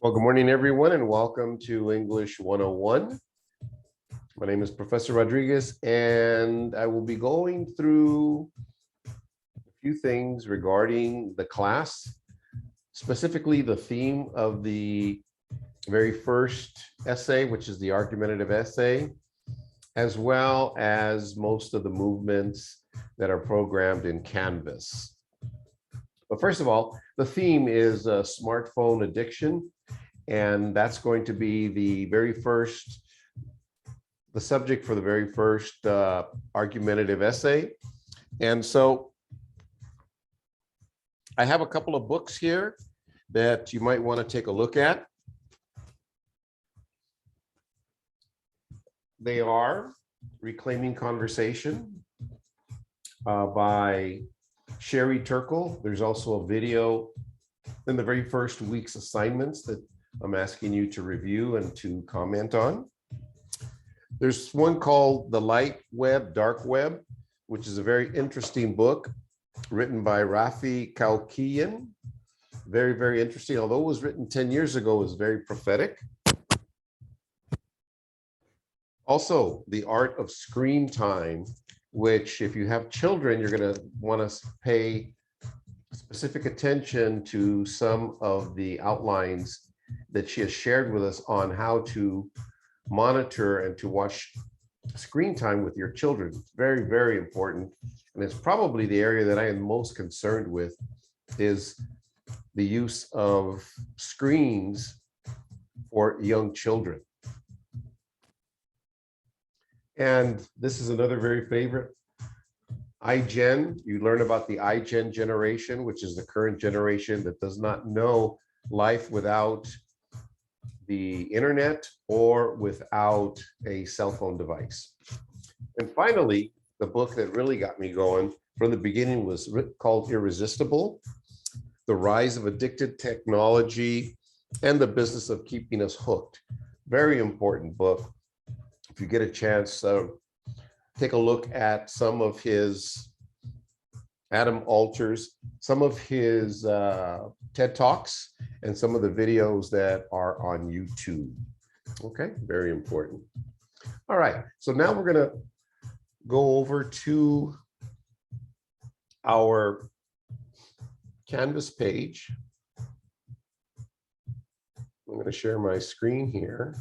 Well, good morning, everyone, and welcome to English 101. My name is Professor Rodriguez, and I will be going through a few things regarding the class, specifically the theme of the very first essay, which is the argumentative essay, as well as most of the movements that are programmed in Canvas. But first of all, the theme is smartphone addiction. And that's going to be the subject for the very first argumentative essay. And so I have a couple of books here that you might want to take a look at. They are Reclaiming Conversation by Sherry Turkle. There's also a video in the very first week's assignments that I'm asking you to review and to comment on. There's one called The Light Web, Dark Web, which is a very interesting book written by Rafi Kaukian. Very, very interesting. Although it was written 10 years ago, it was very prophetic. Also, The Art of Screen Time, which if you have children, you're going to want to pay specific attention to some of the outlines that she has shared with us on how to monitor and to watch screen time with your children. It's very, very important. And it's probably the area that I am most concerned with is the use of screens for young children. And this is another very favorite, iGen. You learn about the iGen generation, which is the current generation that does not know life without the internet or without a cell phone device. And finally, the book that really got me going from the beginning was called Irresistible: The Rise of Addicted Technology and the Business of Keeping Us Hooked. Very important book. If you get a chance, take a look at some of his Adam Alter's, some of his TED Talks, and some of the videos that are on YouTube. Okay, very important. All right, so now we're going to go over to our Canvas page. I'm going to share my screen here.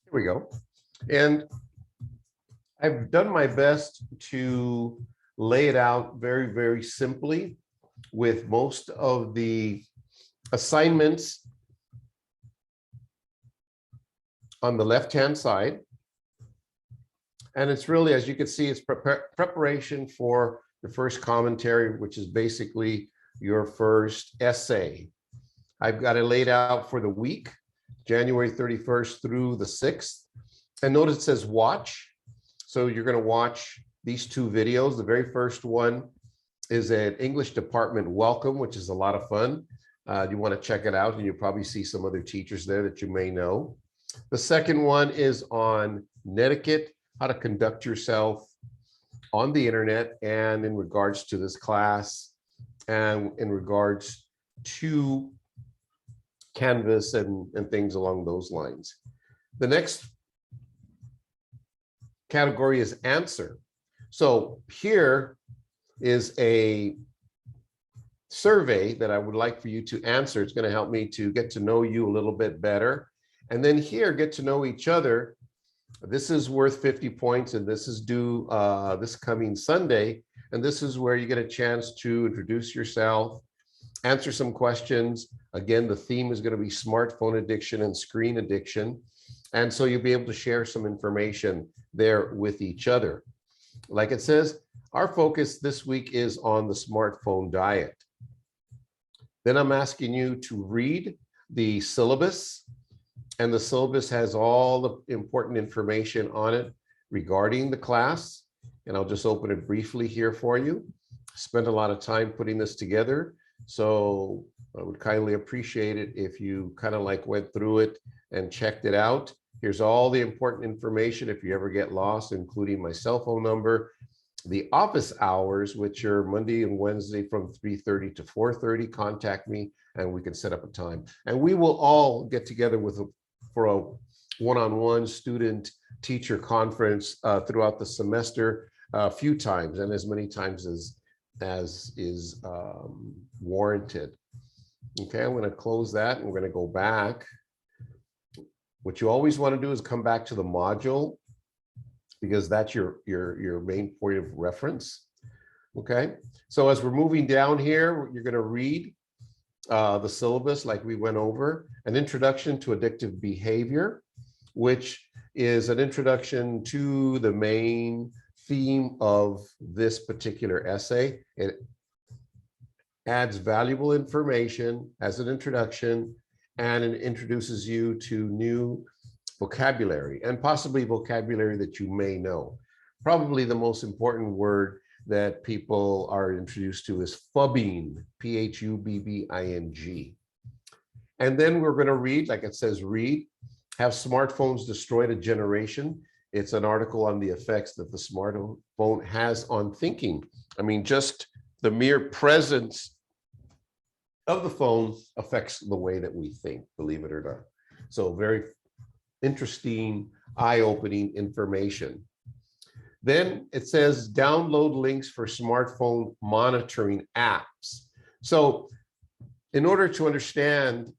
Here we go. And I've done my best to lay it out very, very simply with most of the assignments on the left-hand side. And it's really, as you can see, it's preparation for the first commentary, which is basically your first essay. I've got it laid out for the week, January 31st through the 6th. And notice it says watch. So you're going to watch these two videos. The very first one is an English department welcome, which is a lot of fun. You want to check it out, and you'll probably see some other teachers there that you may know. The second one is on netiquette, how to conduct yourself on the internet and in regards to this class and in regards to Canvas and things along those lines. The next category is answer. So here is a survey that I would like for you to answer. It's going to help me to get to know you a little bit better. And then here, get to know each other. This is worth 50 points, and this is due this coming Sunday. And this is where you get a chance to introduce yourself, answer some questions. Again, the theme is going to be smartphone addiction and screen addiction. And so you'll be able to share some information there with each other. Like it says, our focus this week is on the smartphone diet. Then I'm asking you to read the syllabus, and the syllabus has all the important information on it regarding the class. And I'll just open it briefly here for you. Spent a lot of time putting this together. So I would kindly appreciate it if you kind of like went through it and checked it out. Here's all the important information if you ever get lost, including my cell phone number, the office hours, which are Monday and Wednesday from 3:30 to 4:30. Contact me and we can set up a time. And we will all get together for a one-on-one student teacher conference throughout the semester a few times, and as many times as is warranted. Okay, I'm going to close that and we're going to go back. What you always want to do is come back to the module, because that's your main point of reference. Okay, so as we're moving down here, you're going to read the syllabus like we went over, an introduction to addictive behavior, which is an introduction to the main theme of this particular essay. It adds valuable information as an introduction, and it introduces you to new vocabulary, and possibly vocabulary that you may know. Probably the most important word that people are introduced to is phubbing, P-H-U-B-B-I-N-G. And then we're going to read, like it says, read, have smartphones destroyed a generation. It's an article on the effects that the smartphone has on thinking. I mean, just the mere presence of the phone affects the way that we think, believe it or not. So very interesting, eye-opening information. Then it says download links for smartphone monitoring apps. So in order to understand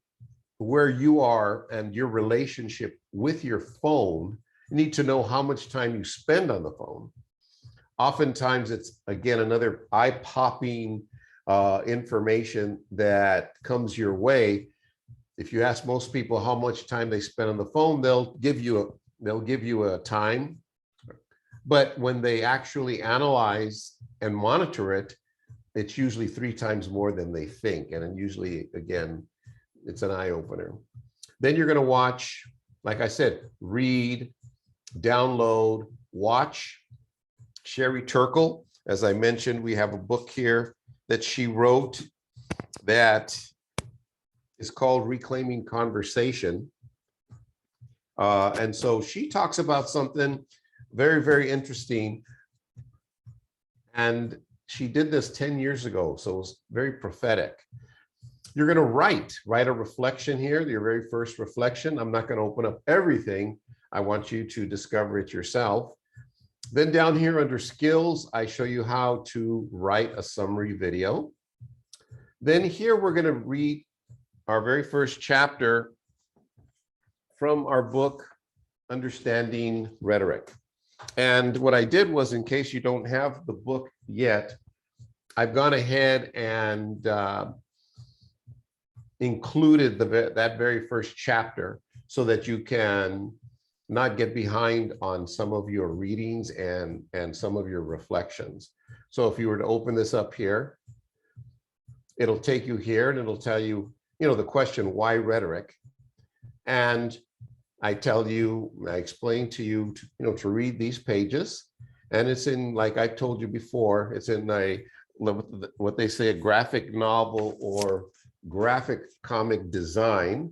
where you are and your relationship with your phone, you need to know how much time you spend on the phone. Oftentimes it's, again, another eye-popping information that comes your way. If you ask most people how much time they spend on the phone, they'll give you a time. But when they actually analyze and monitor it, it's usually 3 times more than they think. And then usually, again, it's an eye opener. Then you're going to watch, like I said, read, download, watch. Sherry Turkle, as I mentioned, we have a book here that she wrote that is called Reclaiming Conversation. And so she talks about something very, very interesting. And she did this 10 years ago, so it was very prophetic. You're going to write a reflection here, your very first reflection. I'm not going to open up everything. I want you to discover it yourself. Then down here under skills, I show you how to write a summary video. Then here we're going to read our very first chapter from our book, Understanding Rhetoric. And what I did was, in case you don't have the book yet, I've gone ahead and included that very first chapter so that you can not get behind on some of your readings and some of your reflections. So if you were to open this up here, it'll take you here and it'll tell you, the question, why rhetoric? And I explain to you, to read these pages. And it's in, like I told you before, it's in what they say, a graphic novel or graphic comic design,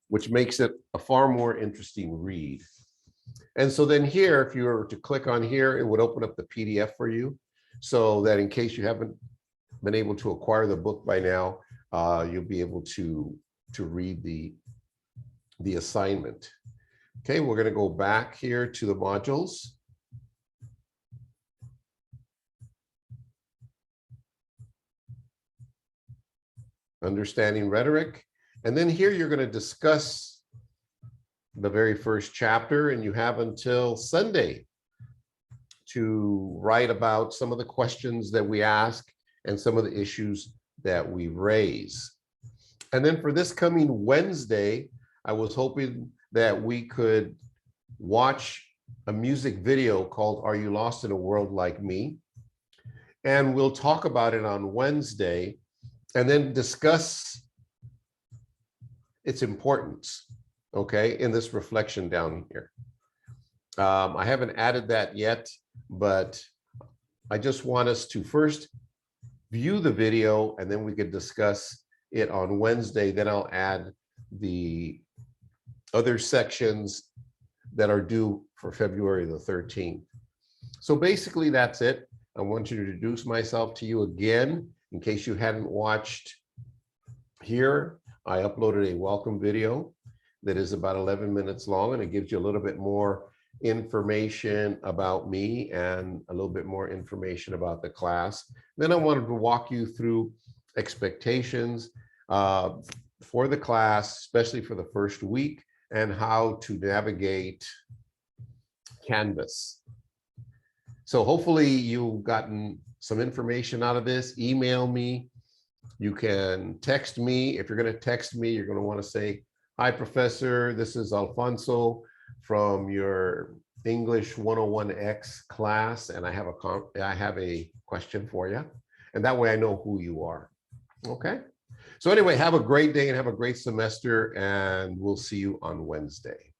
which makes it a far more interesting read. And so then here, if you were to click on here, it would open up the PDF for you, so that in case you haven't been able to acquire the book by now, you'll be able to read the assignment. Okay, we're going to go back here to the modules. Understanding Rhetoric. And then here you're going to discuss the very first chapter, and you have until Sunday to write about some of the questions that we ask and some of the issues that we raise. And then for this coming Wednesday, I was hoping that we could watch a music video called Are You Lost in a World Like Me? And we'll talk about it on Wednesday and then discuss its importance, okay, in this reflection down here. I haven't added that yet, but I just want us to first view the video, and then we could discuss it on Wednesday. Then I'll add the other sections that are due for February the 13th. So basically that's it. I want to introduce myself to you again. In case you hadn't watched here, I uploaded a welcome video that is about 11 minutes long, and it gives you a little bit more information about me and a little bit more information about the class. Then I wanted to walk you through expectations for the class, especially for the first week, and how to navigate Canvas. So hopefully you've gotten some information out of this. Email me. You can text me. If you're going to text me, you're going to want to say, "Hi, Professor. This is Alfonso from your English 101X class, and I have a question for you." And that way I know who you are. Okay. So anyway, have a great day and have a great semester, and we'll see you on Wednesday.